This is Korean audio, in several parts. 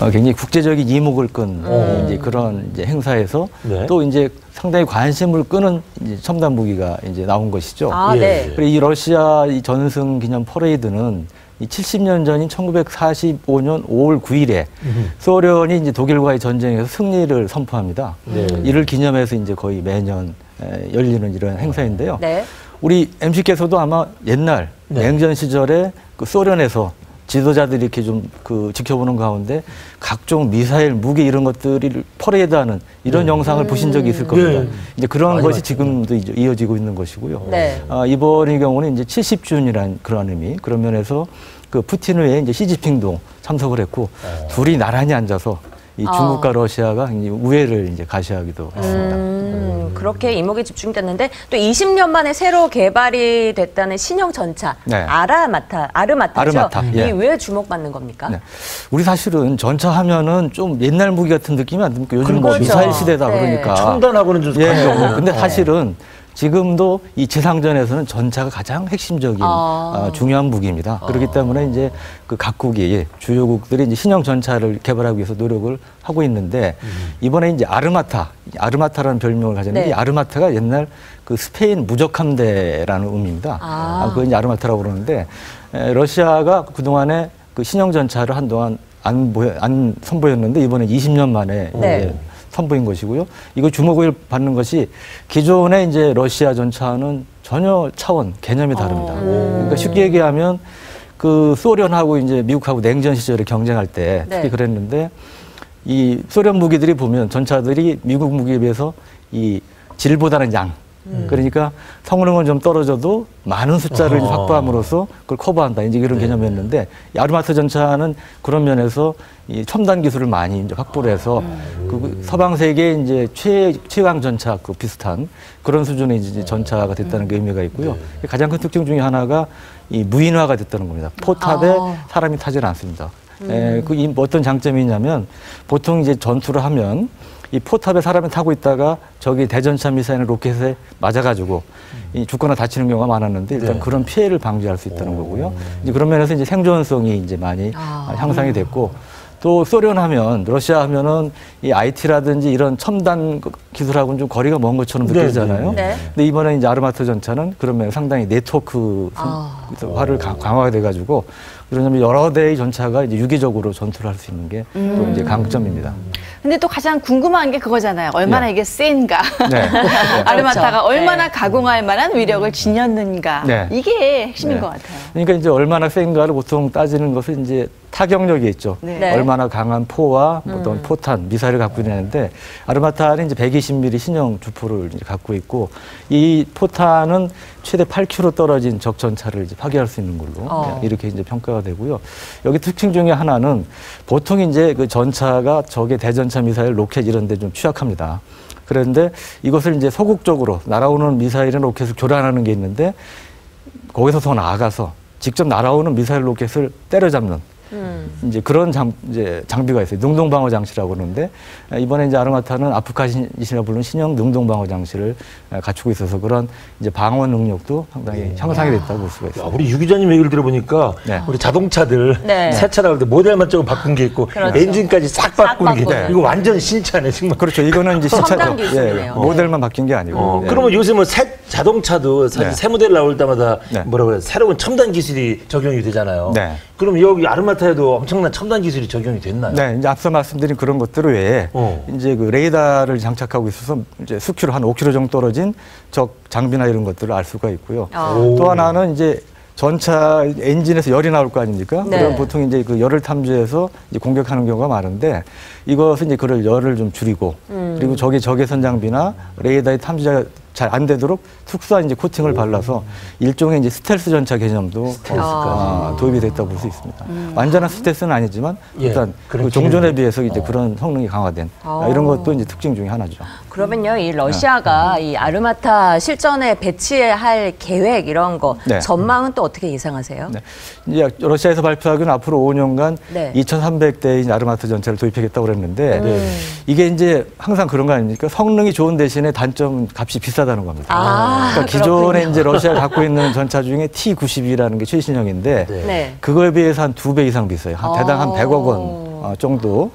굉장히 국제적인 이목을 끈 이제 그런 이제 행사에서 네. 또 이제 상당히 관심을 끄는 이제 첨단 무기가 이제 나온 것이죠. 아, 네. 그리고 이 러시아 이 전승 기념 퍼레이드는 이 70년 전인 1945년 5월 9일에 소련이 이제 독일과의 전쟁에서 승리를 선포합니다. 네. 이를 기념해서 이제 거의 매년 열리는 이런 행사인데요. 네. 우리 MC께서도 아마 옛날 네. 냉전 시절에 그 소련에서 지도자들이 이렇게 좀 그 지켜보는 가운데 각종 미사일, 무기 이런 것들이 퍼레이드하는 이런 영상을 보신 적이 있을 겁니다. 네. 이제 그런 많이 것이 봤죠. 지금도 이제 이어지고 있는 것이고요. 네. 이번의 경우는 이제 70주년이라는 그런 의미. 그런 면에서 그 푸틴 외에 이제 시진핑도 참석을 했고 둘이 나란히 앉아서 이 중국과 러시아가 굉장히 우애를 이제 가시하기도 했습니다. 그렇게 이목이 집중됐는데 또 20년 만에 새로 개발이 됐다는 신형 전차 네. 아르마타죠. 아르마타, 예. 이게 왜 주목받는 겁니까? 네. 우리 사실은 전차 하면은 좀 옛날 무기 같은 느낌이 안 듭니까? 요즘 뭐 그렇죠. 미사일 시대다 네. 그러니까. 첨단하고는 좀 예. 관계가 없는. 근데 사실은 지금도 이 지상전에서는 전차가 가장 핵심적인 중요한 무기입니다. 그렇기 때문에 이제 그 각국이 주요국들이 이제 신형 전차를 개발하기 위해서 노력을 하고 있는데 이번에 이제 아르마타라는 별명을 가졌는데 네. 이 아르마타가 옛날 그 스페인 무적함대라는 의미입니다. 그거 이제 아르마타라고 그러는데 러시아가 그동안에 그 신형 전차를 한동안 안 선보였는데 이번에 20년 만에 네. 이제 선보인 것이고요. 이거 주목을 받는 것이 기존의 이제 러시아 전차는 전혀 차원, 개념이 다릅니다. 그러니까 쉽게 얘기하면 그 소련하고 이제 미국하고 냉전 시절에 경쟁할 때 특히 네. 그랬는데 이 소련 무기들이 보면 전차들이 미국 무기에 비해서 이 질보다는 양. 그러니까 성능은 좀 떨어져도 많은 숫자를 확보함으로써 그걸 커버한다. 이제 이런 개념이었는데 이 아르마타 전차는 그런 면에서 이 첨단 기술을 많이 이제 확보를 해서 그 서방 세계 이제 최강 전차 그 비슷한 그런 수준의 이제 전차가 됐다는 게 의미가 있고요. 가장 큰 특징 중에 하나가 이 무인화가 됐다는 겁니다. 포탑에 사람이 타질 않습니다. 그 어떤 장점이 있냐면 보통 이제 전투를 하면 이 포탑에 사람이 타고 있다가 저기 대전차 미사일 로켓에 맞아가지고 이 죽거나 다치는 경우가 많았는데 일단 네. 그런 피해를 방지할 수 있다는 거고요. 이제 그런 면에서 이제 생존성이 이제 많이 향상이 됐고 또 소련 하면 러시아 하면은 이 IT라든지 이런 첨단 기술하고는 좀 거리가 먼 것처럼 느껴지잖아요. 네. 근데 이번에 이제 아르마타 전차는 그런 면에 상당히 네트워크화를 강화가 돼가지고 그러냐면 여러 대의 전차가 이제 유기적으로 전투를 할 수 있는 게 또 이제 강점입니다. 근데 또 가장 궁금한 게 그거잖아요. 얼마나 네. 이게 센가. 네. 아르마타가 그렇죠. 얼마나 네. 가공할 만한 위력을 지녔는가. 네. 이게 핵심인 네. 것 같아요. 그러니까 이제 얼마나 센가를 보통 따지는 것은 이제 타격력이 있죠. 네. 얼마나 강한 포와 어떤 포탄, 미사일을 갖고 있는데 아르마타는 이제 120mm 신형 주포를 이제 갖고 있고 이 포탄은 최대 8km 떨어진 적 전차를 이제 파괴할 수 있는 걸로 이렇게 이제 평가가 되고요. 여기 특징 중에 하나는 보통 이제 그 전차가 적의 대전차 미사일, 로켓 이런 데 좀 취약합니다. 그런데 이것을 이제 소극적으로 날아오는 미사일이나 로켓을 교란하는 게 있는데 거기서 더 나아가서 직접 날아오는 미사일 로켓을 때려잡는 이제 그런 장비가 있어요. 능동방어 장치라고 그러는데 이번에 이제 아르마타는 아프카신이라 부르는 신형 능동방어 장치를 갖추고 있어서 그런 이제 방어 능력도 상당히 향상이 됐다고 볼 수가 있습니다. 야, 우리 유 기자님 얘기를 들어보니까 네. 우리 자동차들 네. 새 차라고 할 때 모델만 조금 바꾼 게 있고 그렇죠. 엔진까지 싹 바꾸는 게 바꾸는. 이거 완전 신차네 정말. 그렇죠. 이거는 이제 첨단 신차죠. 기술이네요. 모델만 바뀐 게 아니고. 그러면 요새 뭐 새 자동차도 사실 네. 새 모델 나올 때마다 네. 뭐라고 해야 새로운 첨단 기술이 적용이 되잖아요. 네. 그럼 여기 아르마타에도 엄청난 첨단 기술이 적용이 됐나요? 네, 이제 앞서 말씀드린 그런 것들 외에 이제 그 레이더를 장착하고 있어서 이제 수키로 한 5km 정도 떨어진 적 장비나 이런 것들을 알 수가 있고요. 또 하나는 이제 전차 엔진에서 열이 나올 거 아닙니까? 네. 그럼 보통 이제 그 열을 탐지해서 이제 공격하는 경우가 많은데 이것은 이제 그걸 열을 좀 줄이고 그리고 적외선 장비나 레이더의 탐지가 잘 안 되도록 특수한 이제 코팅을 발라서 일종의 이제 스텔스 전차 개념도 도입이 됐다고 볼 수 있습니다. 완전한 스텔스는 아니지만 일단 그 종전에 비해서 이제 그런 성능이 강화된 이런 것도 이제 특징 중에 하나죠. 그러면요, 이 러시아가 이 아르마타 실전에 배치할 계획 이런 거 네. 전망은 또 어떻게 예상하세요? 네. 이제 러시아에서 발표하기는 앞으로 5년간 네. 2,300대의 아르마타 전차를 도입하겠다고 그랬는데 이게 이제 항상 그런 거 아닙니까? 성능이 좋은 대신에 단점은 값이 비싸다는 겁니다. 그러니까 기존에 이제 러시아가 갖고 있는 전차 중에 T-90이라는 게 최신형인데 네. 그거에 비해서 한 2배 이상 비싸요. 대당 한 100억 원 정도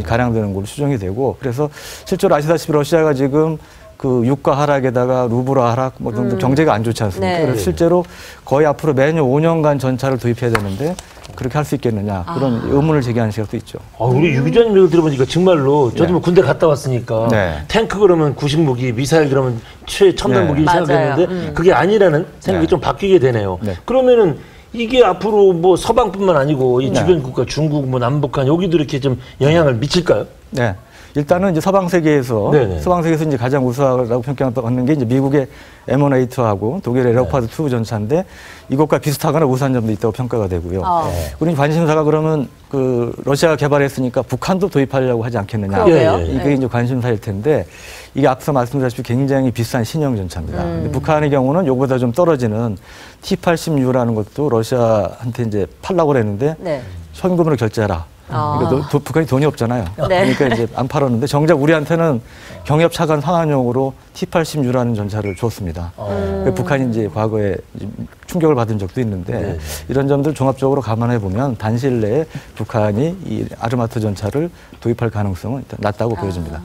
가량 되는 걸로 추정이 되고 그래서 실제로 아시다시피 러시아가 지금 그 유가 하락에다가 루블 하락 뭐 등등 경제가 안 좋지 않습니까? 네. 그래서 실제로 거의 앞으로 매년 5년간 전차를 도입해야 되는데 그렇게 할 수 있겠느냐 그런 의문을 제기하는 시각도 있죠. 우리 유 기자님 얘기 들어보니까 정말로 저도 뭐 군대 갔다 왔으니까 네. 탱크 그러면 구식 무기, 미사일 그러면 최첨단 네. 무기를 맞아요. 생각했는데 그게 아니라는 생각이 네. 좀 바뀌게 되네요. 네. 그러면은 이게 앞으로 뭐 서방뿐만 아니고 이 네. 주변 국가 중국, 뭐 남북한 여기도 이렇게 좀 영향을 미칠까요? 네. 일단은 이제 서방 세계에서 네네. 이제 가장 우수하다고 평가받는 게 이제 미국의 M1A2하고 독일의 레오파드 2 전차인데 이것과 비슷하거나 우수한 점도 있다고 평가가 되고요. 그리고 관심사가 그러면 그 러시아가 개발했으니까 북한도 도입하려고 하지 않겠느냐. 그러게요. 이게 이제 관심사일 텐데 이게 앞서 말씀드렸다시피 굉장히 비싼 신형 전차입니다. 근데 북한의 경우는 이거보다 좀 떨어지는 T-80U라는 것도 러시아한테 이제 팔라고 그랬는데 네. 현금으로 결제하라. 그러니까 북한이 돈이 없잖아요. 네. 그러니까 이제 안 팔았는데 정작 우리한테는 경협 차관 상한용으로 T-80U라는 전차를 줬습니다. 북한이 이제 과거에 충격을 받은 적도 있는데 이런 점들 종합적으로 감안해 보면 단시일 내에 북한이 이 아르마트 전차를 도입할 가능성은 일단 낮다고 보여집니다.